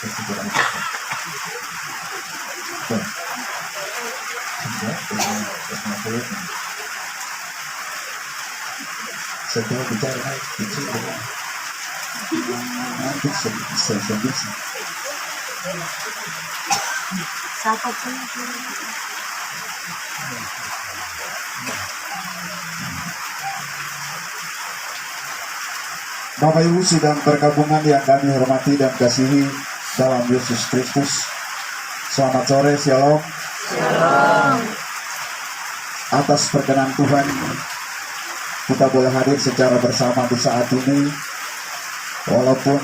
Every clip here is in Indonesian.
kesimpulan kita. Setelah bicara kecil nanti bisa Siapa pun Bapak Ibu sidang perkabungan yang kami hormati dan kasihi dalam Yesus Kristus. Selamat sore, Shalom. Shalom. Atas perkenan Tuhan, kita boleh hadir secara bersama di saat ini. Walaupun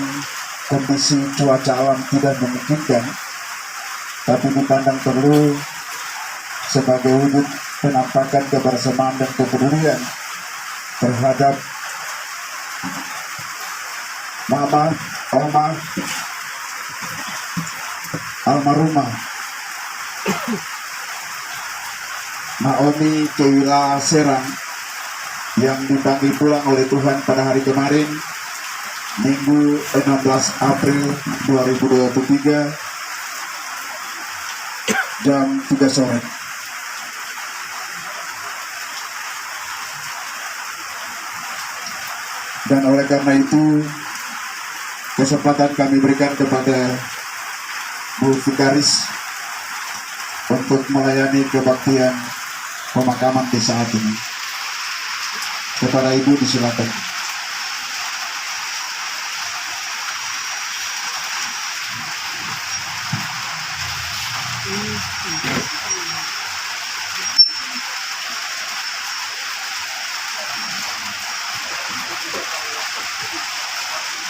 kondisi cuaca alam tidak memungkinkan, tapi dipandang perlu sebagai wujud penampakan kebersamaan dan kepedulian terhadap Mama, Oma, almarhumah Naomi Kewila Serang yang dipanggil pulang oleh Tuhan pada hari kemarin, Minggu 16 April 2023 jam 3 sore. Dan oleh karena itu, kesempatan kami berikan kepada Bu Vikaris untuk melayani kebaktian pemakaman di saat ini. Kepada Ibu disilakan.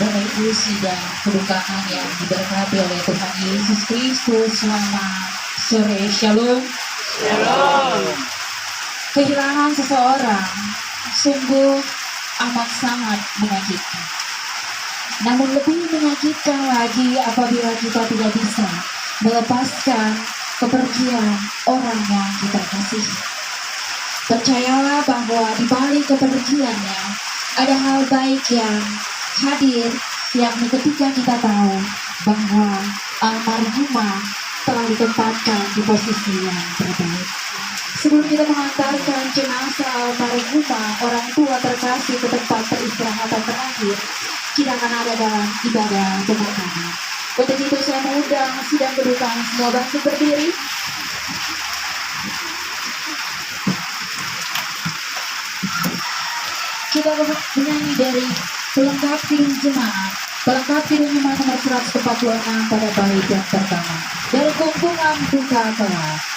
Bapak Ibu sidang kedukaan yang diberkati oleh Tuhan Yesus Kristus, selamat sore, Shalom. Shalom. Kehilangan seseorang sungguh amat sangat menyakitkan. Namun lebih menyakitkan lagi apabila kita tidak bisa melepaskan kepergian orang yang kita kasihi. Percayalah bahwa di balik kepergiannya ada hal baik yang hadir, yakni ketika kita tahu bahwa almarhumah telah ditempatkan di posisi yang terbaik. Sebelum kita mengantarkan jenazah almarhumah orang tua terkasih ke tempat peristirahatan terakhir, kita akan ada dalam ibadah pemakaman. Untuk itu saya mengundang sidang kedukaan semua bangsa berdiri. Kita menyanyi dari pelengkap kidung jemaat, pelengkap kidung jemaat nomor 146 pada bait yang pertama dari kumpulan duka kelas.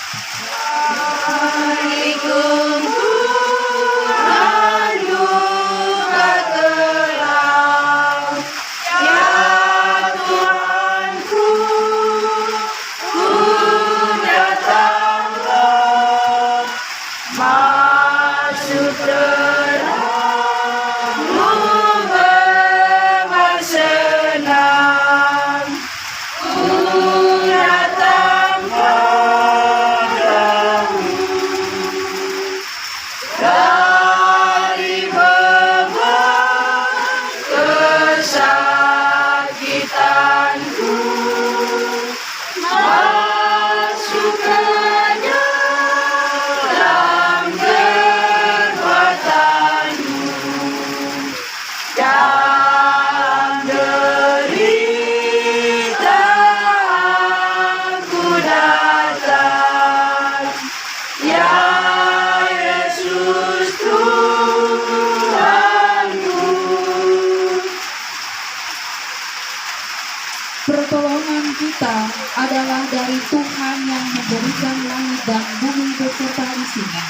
Pertolongan kita adalah dari Tuhan yang menjadikan langit dan bumi beserta isinya.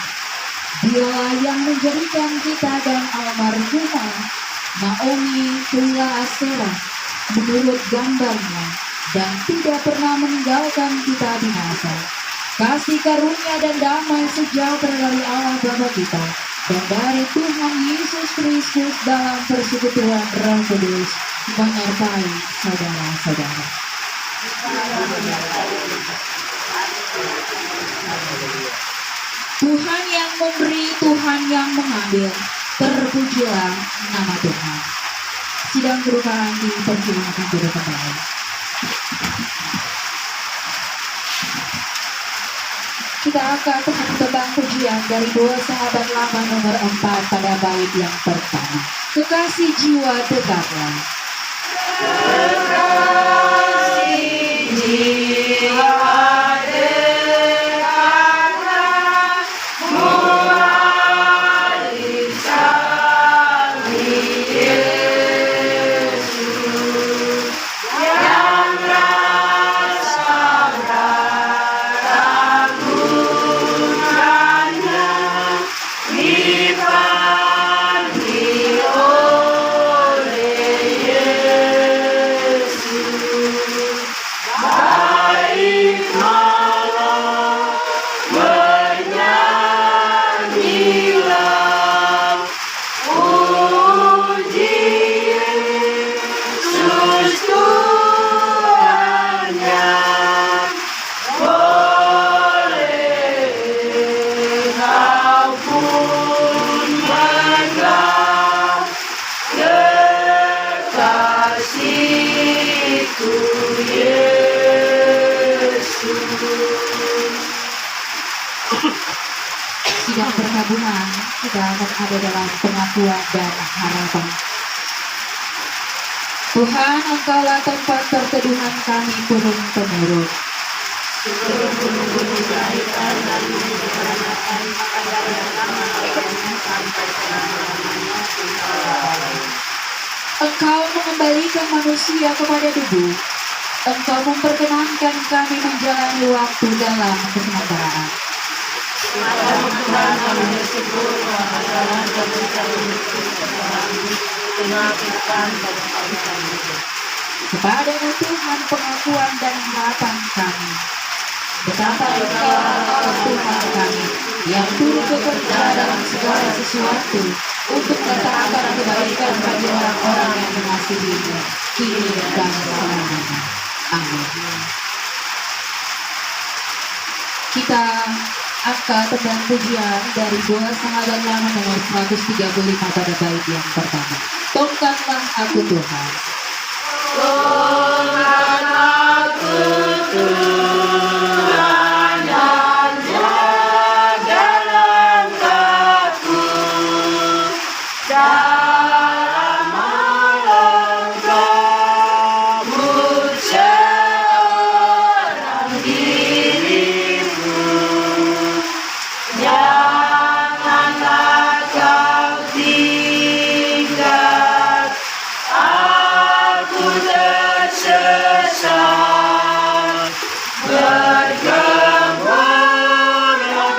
Dialah yang menjadikan kita dan almarhumah Naomi Kewila Serang menurut gambarnya dan tidak pernah meninggalkan kita binasa. Kasih karunia dan damai sejahtera dari Allah Bapa kita dan dari Tuhan Yesus Kristus dalam persekutuan Roh Kudus menyertai saudara-saudara. Tuhan yang memberi, Tuhan yang mengambil, terpujilah nama Tuhan. Sidang kedukaan dipersilakan duduk kembali. Kita akan tentang pujian dari dua sahabat lama nomor 4 pada bait yang pertama. Kekasih jiwa dekatlah. Sidang perkabungan kita akan ada dalam pengakuan dan harapan. Tuhan, Engkaulah tempat perteduhan kami turun temurun. Engkau mengembalikan manusia kepada debu. Engkau memperkenankan kami menjalani waktu dalam kesengsaraan. Kepada-Mu Tuhan pengakuan dan harapan kami. Betapa Engkau adalah Tuhan kami yang turut bekerja dalam segala sesuatu untuk mendatangkan kebaikan bagi orang-orang yang mengasihi-Mu kini dan selamanya. Amin. Kita angkat tembang pujian dari dua sahabat lama nomor 135 pada bait yang pertama. Tongkatlah aku Tuhan. Tongkat aku Tuhan dan jaga langkahku dalam malam kabut seorang diriku. Janganlah kau tinggal aku tersesat, bergembira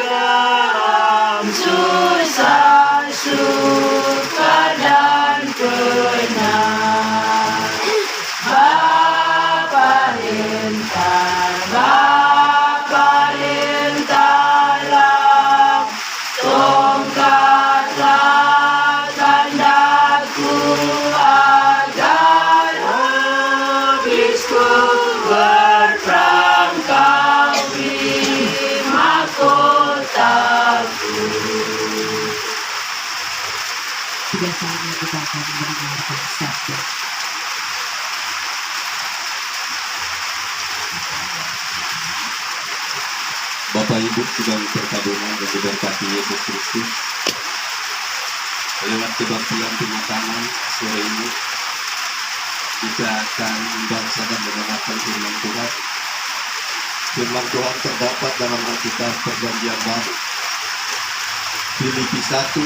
dalam susah, suka dan penat. Bapa lentara, tongkatlah tandaku agar habisku berperangkap di mahkotaku. Sudah saatnya kita akan mendengarkan sabda. Bapak Ibu sedang perkabungan dan diberkati Yesus Kristus. Lewat kebaktian pemakaman sore ini, kita akan membaca dan mendengarkan firman Tuhan. Firman Tuhan terdapat dalam Alkitab Perjanjian Baru. Filipi 1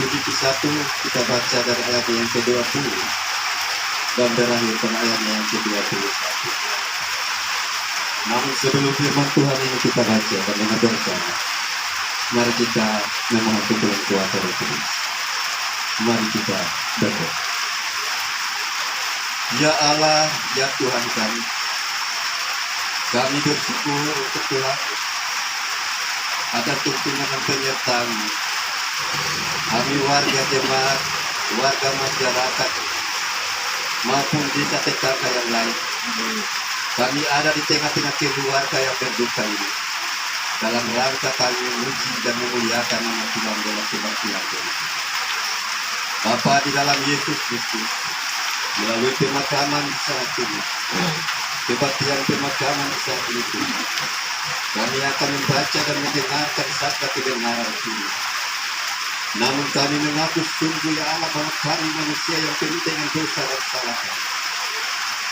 kita baca dari ayat yang ke-20 dan berakhir pada ayat yang ke-21. Namun sebelum firman Tuhan ini kita baca dan dengar bersama, mari kita memohon Tuhan kuasa Roh Kudus. Mari kita berdoa. Ya Allah, ya Tuhan kami bersyukur untuk Tuhan ada tuntunan dan penyertaan kami warga jemaat, warga masyarakat maupun desa TKK yang lain. Kami ada di tengah-tengah keluarga yang berduka ini dalam rangka kami memuji dan memuliakan nama Tuhan dalam kebaktian ini. Bapa, di dalam Yesus Kristus, melalui pemakaman saat ini, kebaktian pemakaman saat itu, kami akan membaca dan mendengarkan sabda kebenaran ini. Namun kami mengaku sungguh ya Allah bahwa kami manusia yang penuh dengan dosa dan salah.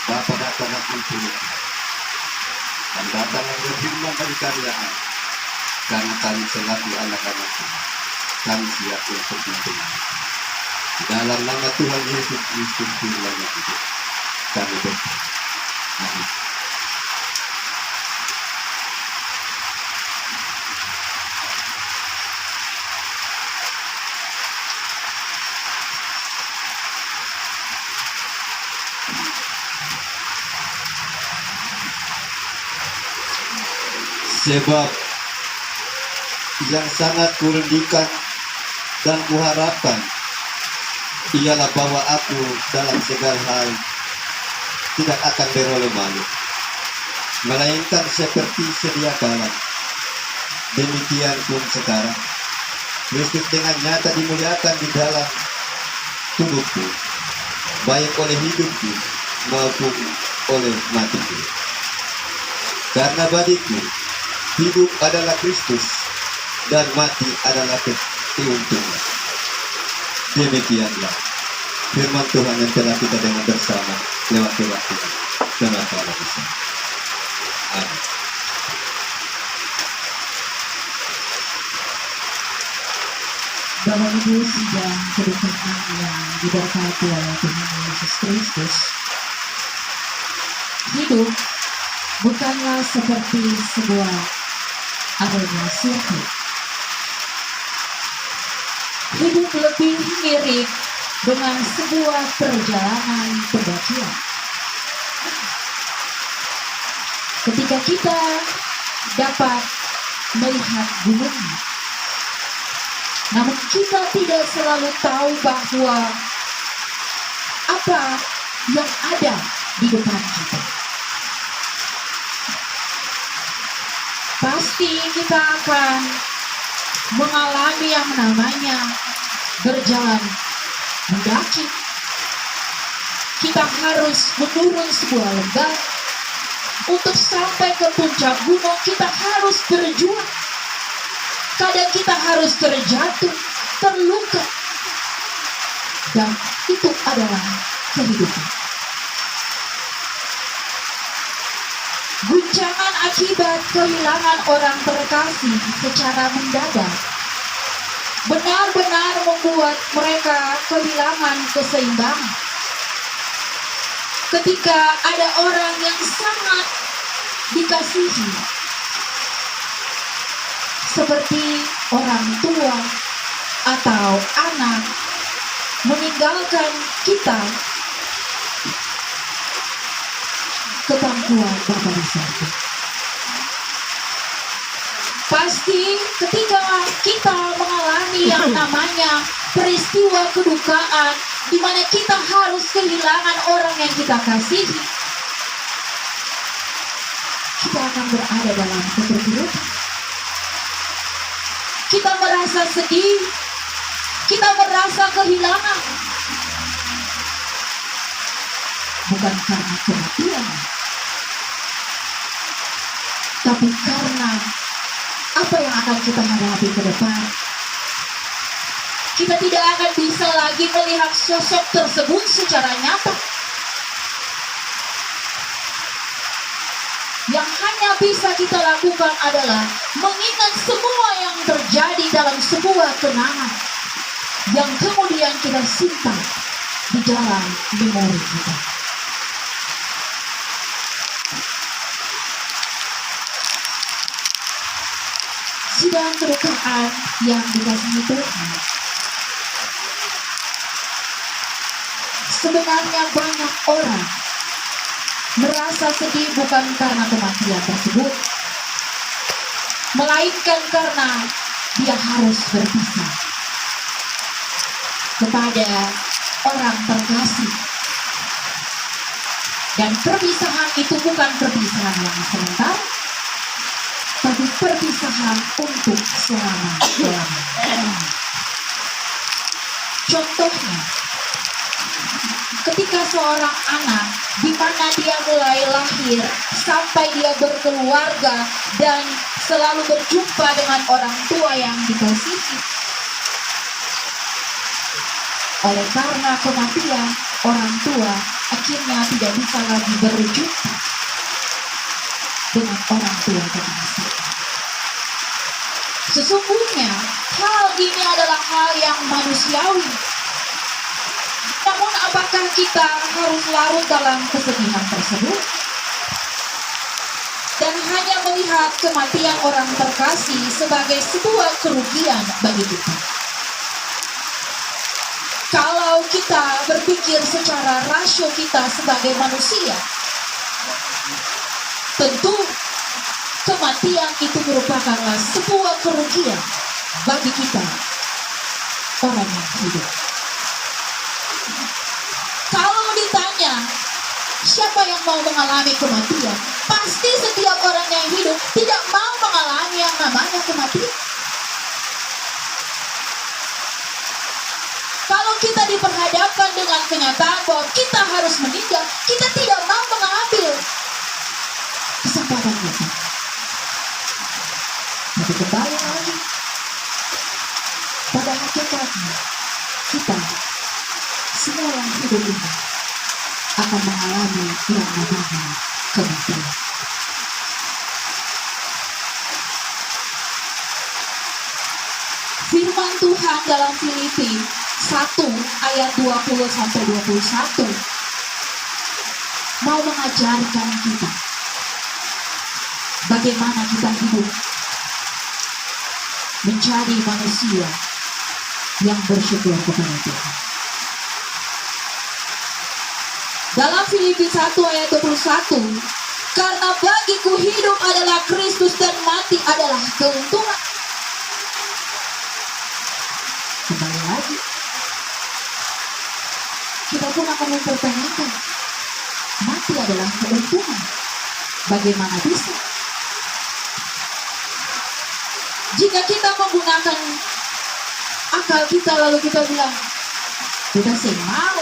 Bapa datanglah ampuni dan datanglah berfirman bagi kami ya Allah. Karena kami selaku anak-anak kami siap untuk pimpin. Dalam nama Tuhan Yesus Kristus firman itu kami berdoa. Amin. Sebab yang sangat kurindukan dan kuharapkan ialah bahwa aku dalam segala hal tidak akan beroleh malu, melainkan seperti sedia kala. Demikian pun sekarang Kristus dengan nyata dimuliakan di dalam tubuhku, baik oleh hidupku maupun oleh matiku. Karena bagiku hidup adalah Kristus dan mati adalah keuntungan. Demikianlah firman Tuhan yang telah kita dengar bersama lewat waktu dalam Allah bersama. Amin. Bapak Ibu sidang kedukaan yang diberkati oleh Tuhan Yesus Kristus, hidup bukanlah seperti sebuah arena sirkuit. Hidup lebih mirip dengan sebuah perjalanan pendakian. Ketika kita dapat melihat gunung, namun kita tidak selalu tahu bahwa apa yang ada di depan kita. Pasti kita akan mengalami yang namanya berjalan mendaki. Kita harus menurun sebuah lembah. Untuk sampai ke puncak gunung kita harus berjuang. Kadang kita harus terjatuh, terluka. Dan itu adalah kehidupan. Guncangan akibat kehilangan orang terkasih secara mendadak benar-benar membuat mereka kehilangan keseimbangan. Ketika ada orang yang sangat dikasihi, seperti orang tua atau anak, meninggalkan kita ke pangkuan Bapa di surga. Pasti ketika kita mengalami yang namanya peristiwa kedukaan, di mana kita harus kehilangan orang yang kita kasihi, kita akan berada dalam keterpurukan. Kita merasa sedih, kita merasa kehilangan, bukan karena kematian, tapi karena apa yang akan kita hadapi ke depan. Kita tidak akan bisa lagi melihat sosok tersebut secara nyata. Yang hanya bisa kita lakukan adalah mengingat semua yang terjadi dalam sebuah kenangan yang kemudian kita simpan di dalam memori kita. Sidang kedukaan yang dikasihi Tuhan, sebenarnya banyak orang merasa sedih bukan karena kematian tersebut, melainkan karena dia harus berpisah kepada orang terkasih. Dan perpisahan itu bukan perpisahan yang sementara, tapi perpisahan untuk selama-lamanya. Contohnya, ketika seorang anak di mana dia mulai lahir sampai dia berkeluarga dan selalu berjumpa dengan orang tua yang dikasihi. Oleh karena kematian, orang tua akhirnya tidak bisa lagi berjumpa dengan orang tua kekasih. Sesungguhnya hal ini adalah hal yang manusiawi. Namun apakah kita harus larut dalam kesedihan tersebut? Dan hanya melihat kematian orang terkasih sebagai sebuah kerugian bagi kita. Kalau kita berpikir secara rasio kita sebagai manusia, tentu kematian itu merupakanlah sebuah kerugian bagi kita, orang yang hidup. Kalau ditanya, siapa yang mau mengalami kematian? Pasti setiap orang yang hidup tidak mau mengalami yang namanya kematian. Kalau kita diperhadapkan dengan kenyataan bahwa kita harus meninggal, kita tidak mau mengambil kesempatan itu. Tapi kembali lagi, pada hakikatnya kita semua yang hidup ini akan mengalami yang namanya kematian. Firman Tuhan dalam Filipi 1 ayat 20-21 mau mengajarkan kita bagaimana kita hidup menjadi manusia yang bersyukur kepada Tuhan. Dalam Filipi 1 ayat 21, karena bagiku hidup adalah Kristus dan mati adalah keuntungan. Kembali lagi, kita pun akan mempertanyakan, mati adalah keuntungan. Bagaimana bisa? Jika kita menggunakan akal kita lalu kita bilang, kita sih mau.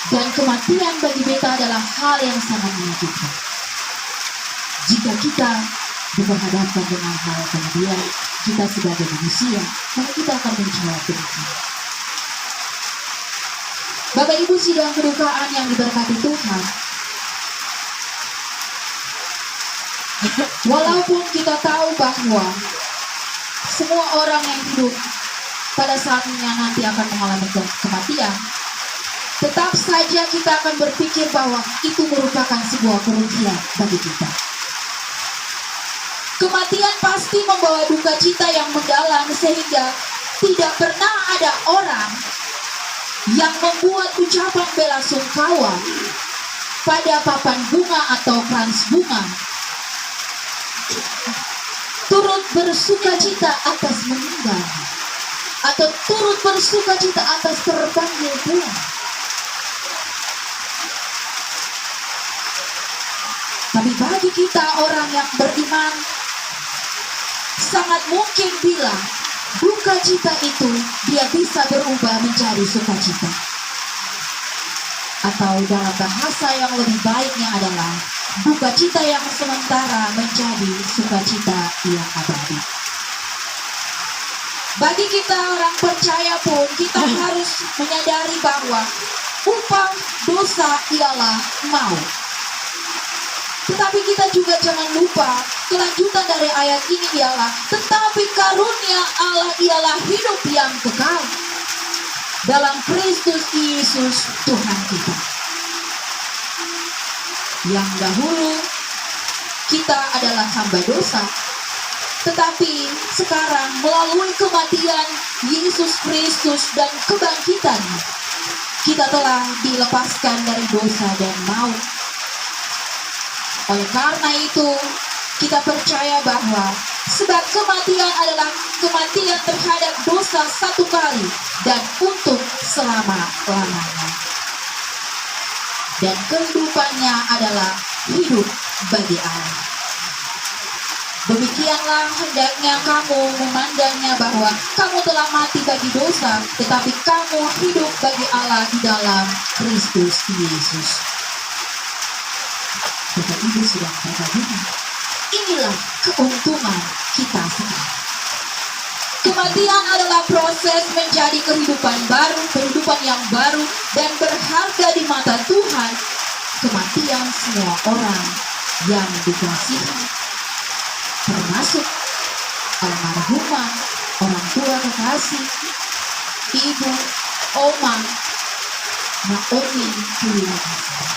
Dan kematian bagi kita adalah hal yang sangat menyakitkan. Jika kita diperhadapkan dengan hal kemudian, kita sebagai manusia, maka kita akan menjawab demikian. Bapak Ibu sidang kedukaan yang diberkati Tuhan, walaupun kita tahu bahwa semua orang yang hidup pada saatnya nanti akan mengalami kematian, tetap saja kita akan berpikir bahwa itu merupakan sebuah kerugian bagi kita. Kematian pasti membawa duka cita yang mendalam sehingga tidak pernah ada orang yang membuat ucapan bela sungkawa pada papan bunga atau krans bunga, turut bersuka cita atas meninggal atau turut bersuka cita atas terpanggil pulang. Tapi bagi kita orang yang beriman, sangat mungkin bila duka cita itu dia bisa berubah menjadi sukacita. Atau dalam bahasa yang lebih baiknya adalah duka cita yang sementara menjadi sukacita yang abadi. Bagi kita orang percaya pun kita harus menyadari bahwa upah dosa ialah maut. Tetapi kita juga jangan lupa kelanjutan dari ayat ini ialah tetapi karunia Allah ialah hidup yang kekal dalam Kristus Yesus Tuhan kita. Yang dahulu kita adalah hamba dosa, tetapi sekarang melalui kematian Yesus Kristus dan kebangkitannya, kita telah dilepaskan dari dosa dan maut. Oleh karena itu, kita percaya bahwa sebab kematian adalah kematian terhadap dosa satu kali dan untuk selama-lamanya. Dan kehidupannya adalah hidup bagi Allah. Demikianlah hendaknya kamu memandangnya, bahwa kamu telah mati bagi dosa, tetapi kamu hidup bagi Allah di dalam Kristus Yesus. Bapak Ibu sudah bergabung. Inilah keuntungan kita sekarang. Kematian adalah proses menjadi kehidupan baru, kehidupan yang baru dan berharga di mata Tuhan. Kematian semua orang yang dikasihi, termasuk almarhumah, orang tua kekasih, ibu, oma, Naomi, terima kasih.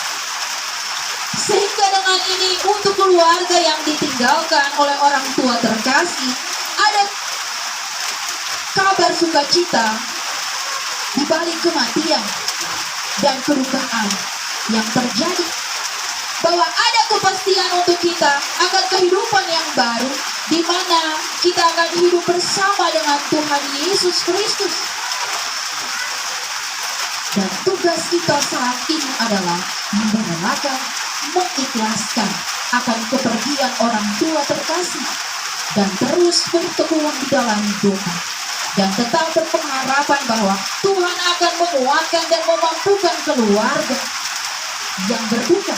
Sehingga dengan ini untuk keluarga yang ditinggalkan oleh orang tua terkasih, ada kabar sukacita di balik kematian dan kedukaan yang terjadi, bahwa ada kepastian untuk kita akan kehidupan yang baru, di mana kita akan hidup bersama dengan Tuhan Yesus Kristus. Dan tugas kita saat ini adalah merelakan, mengikhlaskan akan kepergian orang tua terkasih, dan terus bertekun di dalam doa, dan tetap berpengharapan bahwa Tuhan akan menguatkan dan memampukan keluarga yang berduka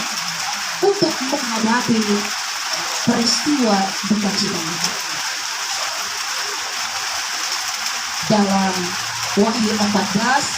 untuk menghadapi peristiwa duka cita ini. Dalam Wahyu 14